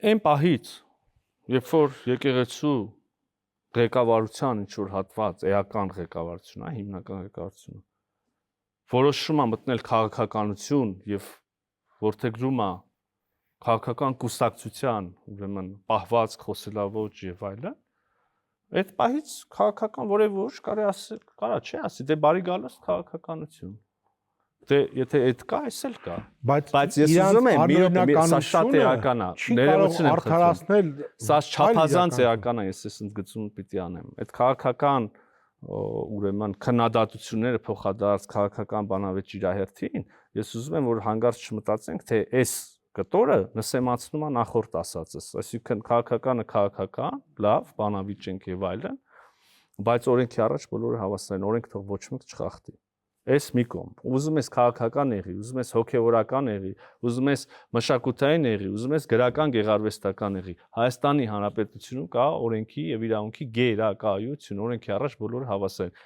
Այն պահից, երբ որ եկեղեցու ղեկավարության ինչ-որ հատված, էական ղեկավարությունը, հիմնական ղեկավարությունը, որոշում է մտնել քաղաքականություն եւ որդեգրում է քաղաքական կուսակցության, ուրեմն պահվածք, խոսելաոճ եւ այլն, այդ պահից քաղաքական որևէ ուժ կարա չէ ասի, դե բարի գալուստ քաղաքականություն։ Դե եթե այդ կա, այս էլ կա։ Բայց ես ուզում եմ սա շատ էական է, ներողություն եմ խնդրում։ Սա չափազանց էական է, ես այս ընդգծումը պիտի անեմ։ Այդ քաղաքական ուրեմն քննադատությունները փոխադարձ քաղաքական բանավեճ իր հերթին, ես ուզում եմ որ հանգարց չմտածենք, թե այս կտորը նսեմացնում է նախորդ ասածս, այսինքն քաղաքականը քաղաքական, լավ, բանավիճենք եւ այլն, բայց օրենքի առաջ բոլորը հավասար են, օրենք թող ոչ մեկ չխախտի։ Այս մի կողմ, ուզում ես քաղաքական եղի, ուզում ես հոգեվորական եղի, ուզում ես մշակութային եղի, ուզում ես գրական գեղարվեստական եղի, Հայաստանի Հանրապետությունում կա օրենքի եւ իրավունքի գերակայություն, օրենքի առաջ բոլորը հավասար են։